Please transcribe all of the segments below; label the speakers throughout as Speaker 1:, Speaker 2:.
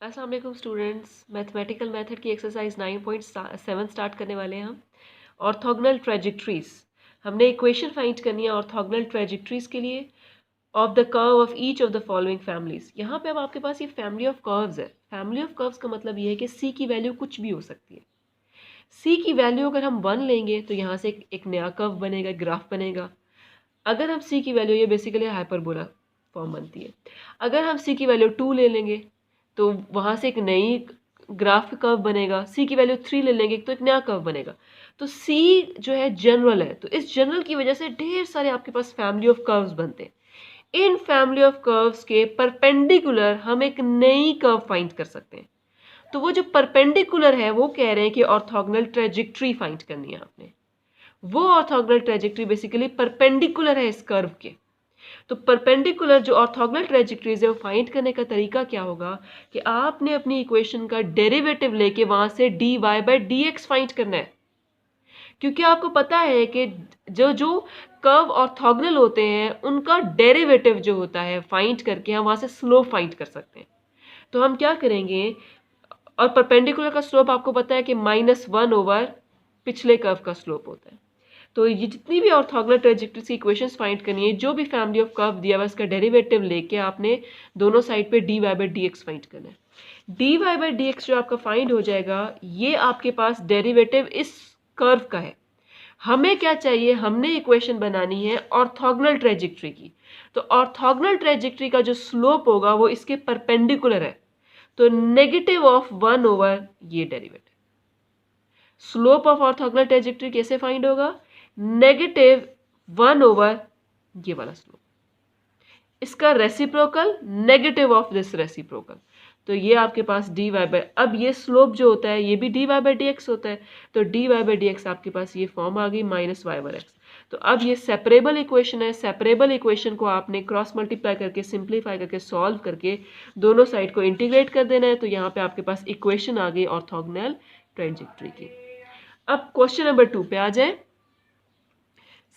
Speaker 1: अस्सलाम वालेकुम students, mathematical method की एक्सरसाइज 9.7 स्टार्ट करने वाले हैं हम। ऑर्थोगोनल ट्रेजेक्टरीज, हमने इक्वेशन फाइंड करनी है ऑर्थोगोनल ट्रेजेक्टरीज के लिए of the curve of each of the following families. यहाँ पे अब आपके पास ये फैमिली ऑफ कर्व्स है। फैमिली ऑफ कर्व्स का मतलब ये है कि सी की वैल्यू कुछ भी हो सकती है। सी की वैल्यू अगर हम 1 लेंगे तो यहाँ से एक नया कर्व बनेगा, ग्राफ बनेगा। अगर हम सी की वैल्यू, ये बेसिकली हाइपरबोला फॉर्म बनती है। अगर हम सी की वैल्यू 2 ले लेंगे तो वहाँ से एक नई ग्राफ कर्व बनेगा। सी की वैल्यू 3 ले लेंगे तो एक नया कर्व बनेगा। तो सी जो है जनरल है, तो इस जनरल की वजह से ढेर सारे आपके पास फैमिली ऑफ कर्व्स बनते हैं। इन फैमिली ऑफ कर्व्स के परपेंडिकुलर हम एक नई कर्व फाइंड कर सकते हैं। तो वो जो परपेंडिकुलर है वो कह रहे हैं कि ऑर्थोगोनल ट्रेजेक्टरी फाइंड करनी है आपने। वो ऑर्थोगोनल ट्रेजेक्टरी बेसिकली परपेंडिकुलर है इस कर्व के। तो परपेंडिकुलर जो ऑर्थोगोनल ट्रेजेक्टरीज है वो फाइंड करने का तरीका क्या होगा कि आपने अपनी इक्वेशन का डेरिवेटिव लेके वहां से dy by D X find करना है। क्योंकि आपको पता है कि जो जो कर्व ऑर्थोगोनल होते हैं उनका डेरिवेटिव जो होता है फाइंड करके हम वहां से स्लोप फाइंड कर सकते हैं। तो हम क्या करेंगे, और परपेंडिकुलर का स्लोप आपको पता है कि -1 ओवर पिछले कर्व का स्लोप होता है। तो ये जितनी भी ऑर्थोगोनल ट्रेजेक्टरीज की इक्वेशंस फाइंड करनी है, जो भी फैमिली ऑफ कर्व दिया हुआ है उसका डेरिवेटिव लेके आपने दोनों साइड पे dy by D X find करना है। dy बाई डी एक्स जो आपका फाइंड हो जाएगा, ये आपके पास डेरिवेटिव इस कर्व का है। हमें क्या चाहिए, हमने इक्वेशन बनानी है ऑर्थोगोनल ट्रेजेक्टरी की। तो ऑर्थोगोनल ट्रेजेक्टरी का जो स्लोप होगा वो इसके परपेंडिकुलर है। तो नेगेटिव ऑफ 1 ओवर ये derivative. Slope of orthogonal trajectory कैसे फाइंड होगा, -1 ओवर ये वाला स्लोप, इसका reciprocal negative of this reciprocal. तो ये आपके पास dy बाई, अब ये स्लोप जो होता है ये भी dy बाई डी एक्स होता है। तो dy बाई डी एक्स आपके पास ये फॉर्म आ गई -y ओवर एक्स। तो अब ये सेपरेबल इक्वेशन है। सेपरेबल इक्वेशन को आपने क्रॉस मल्टीप्लाई करके, सिंप्लीफाई करके, सॉल्व करके दोनों साइड को इंटीग्रेट कर देना है। तो यहाँ पे आपके पास इक्वेशन आ गई ऑर्थोगोनल ट्रेजेक्टरी की। अब क्वेश्चन नंबर 2 पे आ जाए।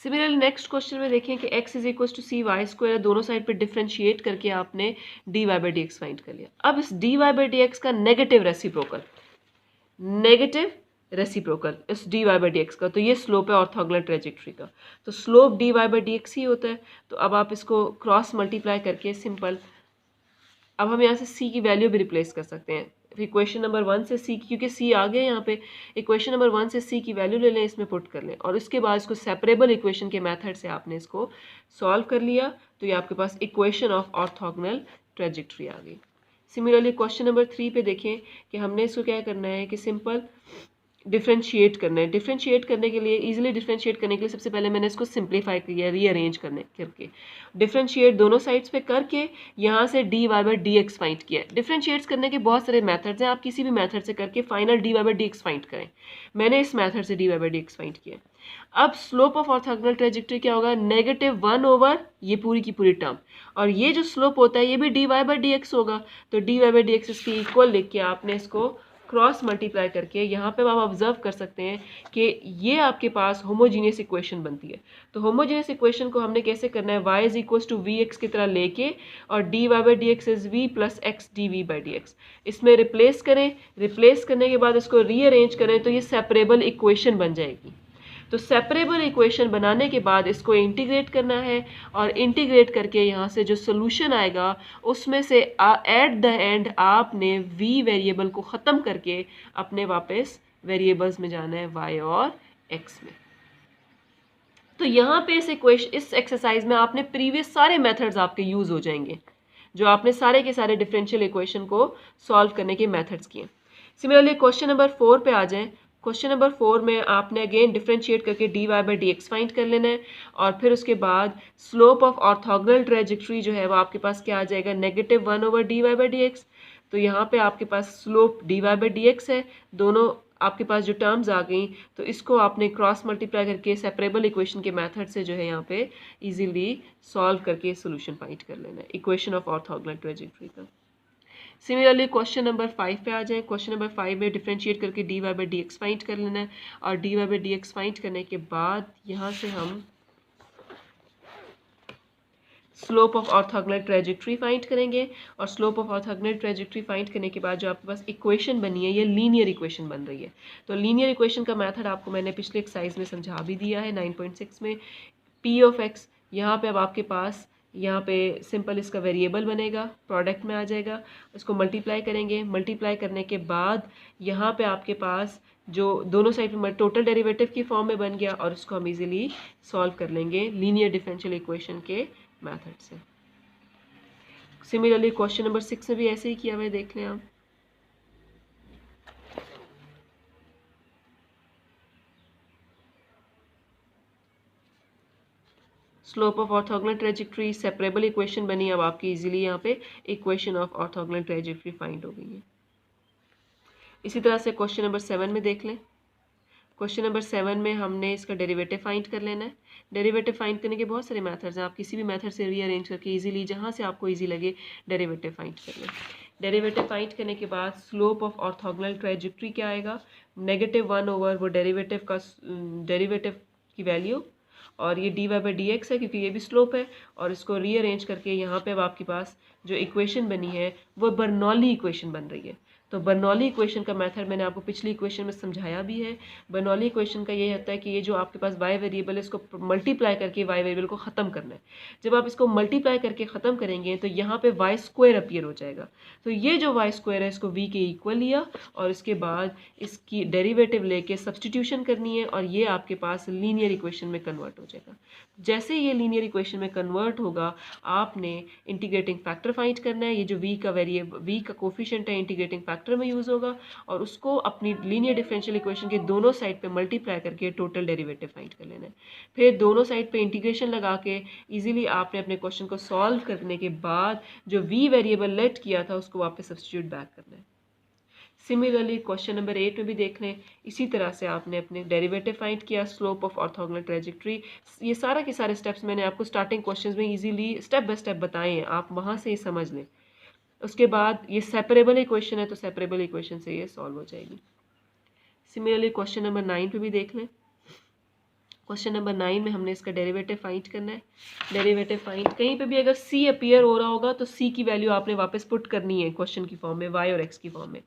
Speaker 1: सिमिलरली नेक्स्ट क्वेश्चन में देखें कि x is equal to C Y square, दोनों साइड पे डिफरेंशिएट करके आपने dy by D X find कर लिया। अब इस dy बाई डी एक्स का नेगेटिव रेसिप्रोकल इस dy बाई डी एक्स का, तो ये स्लोप है ऑर्थोगोनल ट्रेजेक्टरी का। तो slope dy by D X ही होता है। तो अब आप इसको क्रॉस मल्टीप्लाई करके सिंपल, अब हम यहाँ से c की वैल्यू भी रिप्लेस कर सकते हैं। इक्वेशन नंबर 1 से c, क्योंकि c आ गया यहाँ पे, इक्वेशन नंबर 1 से c की वैल्यू ले लें, इसमें पुट कर लें, और इसके बाद इसको सेपरेबल इक्वेशन के मेथड से आपने इसको सॉल्व कर लिया। तो ये आपके पास इक्वेशन ऑफ ऑर्थोगोनल ट्रेजेक्टरी आ गई। सिमिलरली क्वेश्चन नंबर 3 पे देखें कि हमने इसको क्या करना है कि सिंपल डिफरेंशिएट करना है। डिफरेंशिएट करने के लिए, इजीली डिफरेंशिएट करने के लिए सबसे पहले मैंने इसको सिंप्लीफाई किया, रीअरेंज करने करके। डिफरेंशिएट दोनों साइड्स पे करके यहाँ से dy by D X find किया। डिफरेंशिएट्स करने के बहुत सारे मेथड्स हैं, आप किसी भी मेथड से करके final dy by D X find करें। मैंने इस मेथड से dy by D X find किया। अब स्लोप ऑफ ऑर्थोगोनल ट्रेजेक्टरी क्या होगा, -1 ओवर ये पूरी की पूरी टर्म, और ये जो स्लोप होता है ये भी dy बाई डी एक्स होगा। तो dy बाई डी एक्स इसकी इक्वल लिख के आपने इसको क्रॉस मल्टीप्लाई करके यहाँ पे आप ऑब्जर्व कर सकते हैं कि ये आपके पास होमोजीनियस इक्वेशन बनती है। तो होमोजीनियस इक्वेशन को हमने कैसे करना है, y is equal to v x की तरह लेके, और dy by D x is v plus x d v by D x, इसमें रिप्लेस करें। रिप्लेस करने के बाद इसको रीअरेंज करें तो ये सेपरेबल इक्वेशन बन जाएगी। तो सेपरेबल इक्वेशन बनाने के बाद इसको इंटीग्रेट करना है, और इंटीग्रेट करके यहाँ से जो सोल्यूशन आएगा उसमें से एट द एंड आपने v वेरिएबल को ख़त्म करके अपने वापस वेरिएबल्स में जाना है y और x में। तो यहाँ पे इस एक्सरसाइज में आपने प्रीवियस सारे मेथड्स आपके यूज़ हो जाएंगे, जो आपने सारे के सारे डिफरेंशियल इक्वेशन को सॉल्व करने के मेथड्स किए। सिमिलरली क्वेश्चन नंबर 4 पे आ जाएं। क्वेश्चन नंबर 4 में आपने अगेन डिफरेंशिएट करके dy by D X find कर लेना है, और फिर उसके बाद स्लोप ऑफ ऑर्थोगोनल ट्रेजेक्टरी जो है वो आपके पास क्या आ जाएगा, -1 over dy by D X. तो यहाँ पे आपके पास slope dy by D X है, दोनों आपके पास जो टर्म्स आ गई, तो इसको आपने क्रॉस मल्टीप्लाई करके सेपरेबल इक्वेशन के मेथड से जो है यहाँ पे इजीली सॉल्व करके सोल्यूशन फाइंड कर लेना है इक्वेशन ऑफ ऑर्थोगोनल ट्रेजेक्टरी का। सिमिलरली क्वेश्चन नंबर 5 पे आ जाएं। क्वेश्चन नंबर 5 में डिफरेंशिएट करके dy by D X find कर लेना है, और dy by D X find करने के बाद यहाँ से हम slope of orthogonal trajectory find करेंगे और slope of orthogonal trajectory find करने के बाद जो आपके पास इक्वेशन बनी है ये लीनियर इक्वेशन बन रही है। तो लीनियर इक्वेशन का मेथड आपको मैंने पिछले एक्सरसाइज में समझा भी दिया है 9.6 में। पी ऑफ एक्स, यहाँ पे अब आपके पास यहाँ पे सिंपल इसका वेरिएबल बनेगा, प्रोडक्ट में आ जाएगा, इसको मल्टीप्लाई करेंगे, मल्टीप्लाई करने के बाद यहाँ पे आपके पास जो दोनों साइड में टोटल डेरिवेटिव की फॉर्म में बन गया और इसको हम इजीली सॉल्व कर लेंगे लीनियर डिफरेंशियल इक्वेशन के मेथड से। सिमिलरली क्वेश्चन नंबर 6 में भी ऐसे ही किया हुआ है, देख लें आप। Slope of orthogonal trajectory separable equation बनी, अब आपकी इजीली यहाँ पे equation of orthogonal trajectory find हो गई है। इसी तरह से क्वेश्चन नंबर 7 में देख लें। क्वेश्चन नंबर 7 में हमने इसका डेरिवेटिव फाइंड कर लेना है। डेरिवेटिव फाइंड करने के बहुत सारे मेथड्स हैं, आप किसी भी मेथड से रीअरेंज करके इजीली जहाँ से आपको इजी लगे डेरिवेटिव फाइंड कर लें। डेरिवेटिव फाइंड करने के बाद स्लोप ऑफ ऑर्थोगोनल ट्रेजेक्ट्री क्या आएगा, -1 ओवर वो डेरिवेटिव का डेरिवेटिव की वैल्यू, और ये dy/dx है क्योंकि ये भी स्लोप है, और इसको रीअरेंज करके यहाँ पे अब आपके पास जो इक्वेशन बनी है वो बर्नौली इक्वेशन बन रही है। तो बर्नौली इक्वेशन का मेथड मैंने आपको पिछली इक्वेशन में समझाया भी है। बर्नौली इक्वेशन का ये होता है कि ये जो आपके पास y वेरिएबल है इसको मल्टीप्लाई करके y वेरिएबल को ख़त्म करना है। जब आप इसको मल्टीप्लाई करके ख़त्म करेंगे तो यहाँ पे y स्क्वायर अपीयर हो जाएगा। तो ये जो y स्क्वायर है इसको v के इक्वल लिया और इसके बाद इसकी डेरिवेटिव लेके सब्सटीट्यूशन करनी है और ये आपके पास लीनियर इक्वेशन में कन्वर्ट हो जाएगा। जैसे ये लीनियर इक्वेशन में कन्वर्ट होगा आपने इंटीग्रेटिंग फैक्टर फाइंड करना है। ये जो v का कोफिशिएंट है इंटीग्रेटिंग फैक्टर में यूज़ होगा और उसको अपनी लीनियर डिफरेंशियल इक्वेशन के दोनों साइड पे मल्टीप्लाई करके टोटल डेरिवेटिव फाइंड कर लेना है। फिर दोनों साइड पे इंटीग्रेशन लगा के इजीली आपने अपने क्वेश्चन को सॉल्व करने के बाद जो v वेरिएबल लेट किया था उसको वापस सब्स्टिट्यूट बैक करना है। सिमिलरली क्वेश्चन नंबर 8 में भी देख लें, इसी तरह से आपने अपने डेरिवेटिव फाइंड किया, स्लोप ऑफ ऑर्थोगोनल ट्रेजेक्ट्री। ये सारा के सारे स्टेप्स मैंने आपको स्टार्टिंग क्वेश्चंस में इजीली स्टेप बाय स्टेप बताए हैं, आप वहाँ से ही समझ लें। उसके बाद ये सेपरेबल इक्वेशन है तो सेपरेबल इक्वेशन से ये सॉल्व हो जाएगी। सिमिलरली क्वेश्चन नंबर 9 पे भी देख लें। क्वेश्चन नंबर 9 में हमने इसका डेरिवेटिव फाइंड करना है। डेरिवेटिव फाइंड कहीं पे भी अगर c अपीयर हो रहा होगा तो c की वैल्यू आपने वापस पुट करनी है क्वेश्चन की फॉर्म में, y और x की फॉर्म में।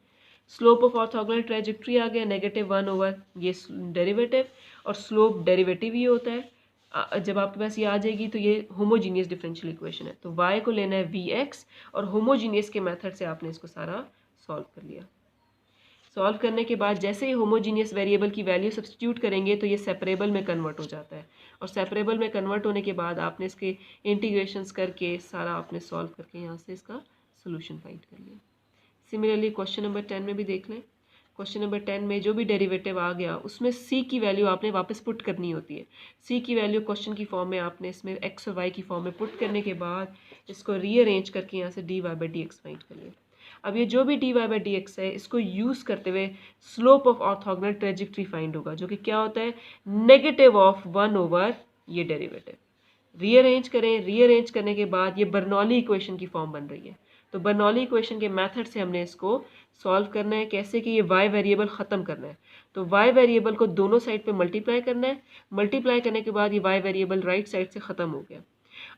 Speaker 1: स्लोप ऑफ ऑर्थोगोनल ट्रेजेक्ट्री आ गया -1 ओवर ये डेरिवेटिव, और स्लोप डेरिवेटिव ही होता है। जब आपके पास ये आ जाएगी तो ये होमोजीनियस डिफरेंशियल इक्वेशन है। तो y को लेना है vx और होमोजीनियस के मेथड से आपने इसको सारा सॉल्व कर लिया। सॉल्व करने के बाद जैसे ही होमोजीनियस वेरिएबल की वैल्यू सब्स्टिट्यूट करेंगे तो ये सेपरेबल में कन्वर्ट हो जाता है, और सेपरेबल में कन्वर्ट होने के बाद आपने इसके इंटीग्रेशंस करके सारा आपने सॉल्व करके यहाँ से इसका सोल्यूशन फाइंड कर लिया। सिमिलरली क्वेश्चन नंबर 10 में भी देख लें। क्वेश्चन नंबर 10 में जो भी डेरिवेटिव आ गया उसमें c की वैल्यू आपने वापस पुट करनी होती है। c की वैल्यू क्वेश्चन की फॉर्म में आपने इसमें x और y की फॉर्म में पुट करने के बाद इसको रीअरेंज करके यहाँ से dy/dx फाइंड कर लिया। अब ये जो भी dy/dx है इसको यूज़ करते हुए slope of orthogonal trajectory find होगा, जो कि क्या होता है -1 ओवर ये डेरिवेटिव। रीअरेंज करें, रीअरेंज करने के बाद ये बर्नौली इक्वेशन की फॉर्म बन रही है। तो बर्नौली इक्वेशन के मेथड से हमने इसको सॉल्व करना है। कैसे कि ये y वेरिएबल ख़त्म करना है। तो y वेरिएबल को दोनों साइड पे मल्टीप्लाई करना है। मल्टीप्लाई करने के बाद ये y वेरिएबल राइट साइड से ख़त्म हो गया।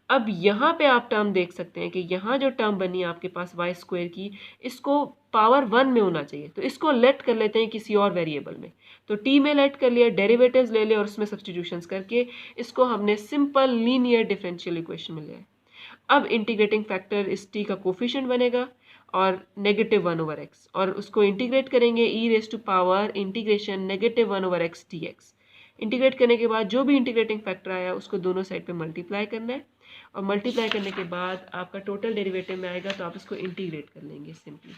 Speaker 1: अब यहाँ पे आप टर्म देख सकते हैं कि यहाँ जो टर्म बनी है आपके पास y स्क्वायर की, इसको पावर 1 में होना चाहिए। तो इसको लेट कर लेते हैं किसी और वेरिएबल में। तो t में लेट कर लिया, डेरिवेटिव्स ले लिया और उसमें सब्स्टिट्यूशंस करके इसको हमने सिंपल लीनियर डिफरेंशियल इक्वेशन में लिया। अब इंटीग्रेटिंग फैक्टर इस t का कोफिशिएंट बनेगा और -1 ओवर x, और उसको इंटीग्रेट करेंगे e⁻∫ -1 over x dx। Integrate करने के बाद जो भी इंटीग्रेटिंग फैक्टर आया उसको दोनों साइड पे मल्टीप्लाई करना है, और मल्टीप्लाई करने के बाद आपका टोटल डेरिवेटिव में आएगा तो आप इसको इंटीग्रेट कर लेंगे सिंपली।